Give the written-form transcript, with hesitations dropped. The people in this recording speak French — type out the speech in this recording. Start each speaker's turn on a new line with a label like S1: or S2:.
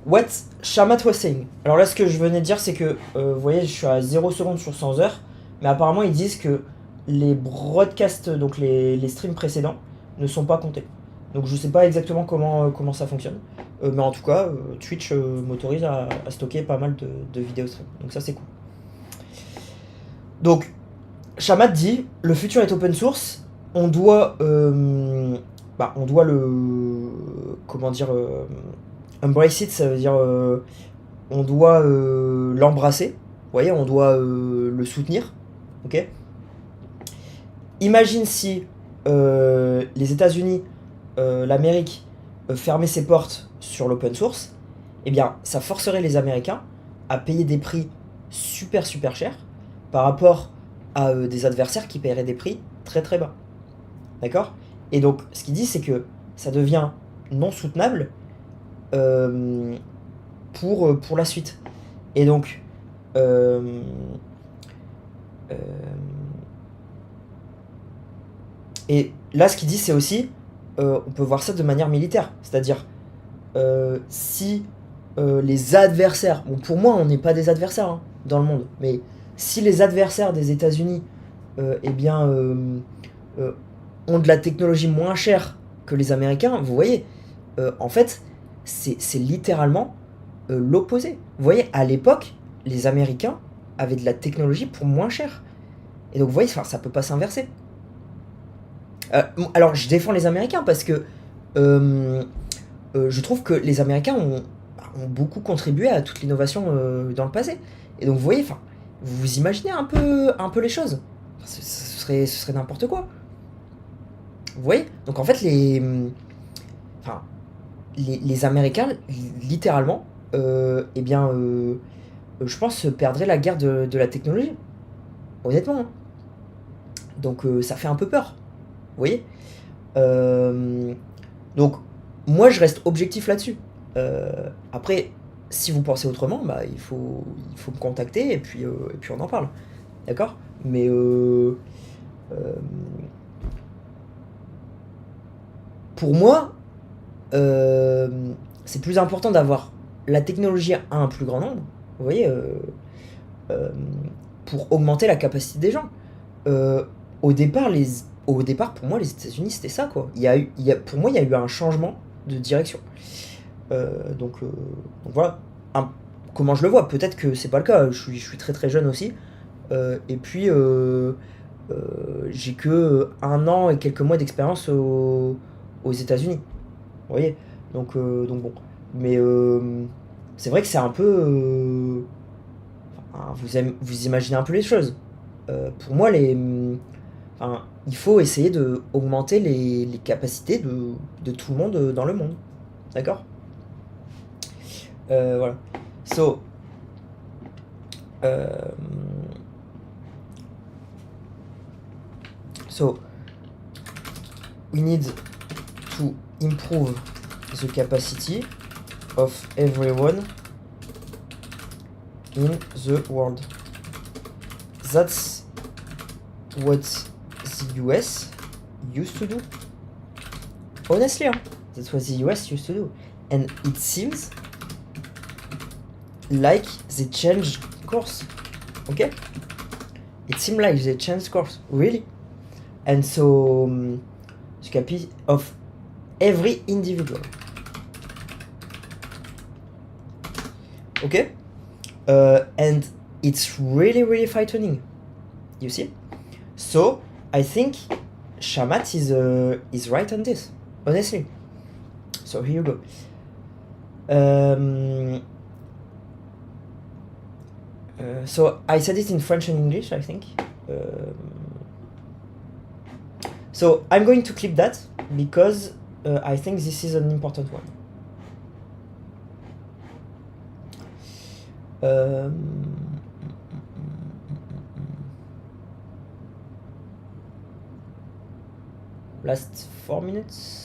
S1: What Shamat was saying. Alors là, ce que je venais de dire, c'est que, vous voyez, je suis à 0 secondes sur 100 heures, mais apparemment, ils disent que les broadcasts, donc les streams précédents, ne sont pas comptés. Donc je sais pas exactement comment ça fonctionne. Mais en tout cas, Twitch m'autorise à stocker pas mal de vidéos stream. Donc ça, c'est cool. Donc, Shamat dit, le futur est open source, on doit, on doit le, comment dire, embrace it, ça veut dire, on doit l'embrasser, vous voyez, on doit le soutenir, ok. Imagine si les États-Unis, l'Amérique, fermaient ses portes sur l'open source, eh bien, ça forcerait les Américains à payer des prix super super chers par rapport à des adversaires qui paieraient des prix très très bas. D'accord. Et donc, ce qu'il dit, c'est que ça devient non soutenable euh, pour la suite. Et donc, euh, euh, et là, ce qu'il dit, c'est aussi, on peut voir ça de manière militaire. C'est-à-dire, si les adversaires, bon, pour moi, on n'est pas des adversaires hein, dans le monde, mais si les adversaires des États-Unis, eh bien, euh, ont de la technologie moins chère que les Américains, vous voyez, en fait, c'est littéralement l'opposé. Vous voyez, à l'époque, les Américains avaient de la technologie pour moins cher. Et donc, vous voyez, ça peut pas s'inverser. Alors, je défends les Américains parce que euh, je trouve que les Américains ont beaucoup contribué à toute l'innovation dans le passé. Et donc, vous voyez, vous imaginez un peu les choses. Ce serait n'importe quoi. Vous voyez. Donc, en fait, enfin, les Américains, littéralement, eh bien, je pense, perdraient la guerre de la technologie. Honnêtement. Hein. Donc, ça fait un peu peur. Vous voyez. Euh, donc, moi, je reste objectif là-dessus. Après, si vous pensez autrement, bah, il faut me contacter et puis on en parle. D'accord. Mais euh, pour moi, euh, c'est plus important d'avoir la technologie à un plus grand nombre. Vous voyez, euh, pour augmenter la capacité des gens. Euh, au départ, au départ, pour moi, les États-Unis, c'était ça, quoi. Pour moi, il y a eu un changement de direction. Donc voilà. Un- Comment je le vois, peut-être que c'est pas le cas. Je suis très très jeune aussi. Et puis, j'ai que un an et quelques mois d'expérience aux États-Unis. Vous voyez. Donc bon. Mais c'est vrai que c'est un peu. Enfin, vous imaginez un peu les choses. Pour moi, enfin, il faut essayer de augmenter les capacités de tout le monde dans le monde. D'accord. Voilà. So, um, so we need to improve the capacity of everyone in the world. That's what the US used to do. Honestly, hein, that's what the US used to do. And it seems like they changed course. Okay? It seemed like they changed course. Really? And so, the capacity of every individual. Okay? And it's really, really frightening. You see? So, I think Shamat is right on this, honestly. So, here you go. So, I said it in French and English, I think. So, I'm going to clip that because I think this is an important one. Last 4 minutes.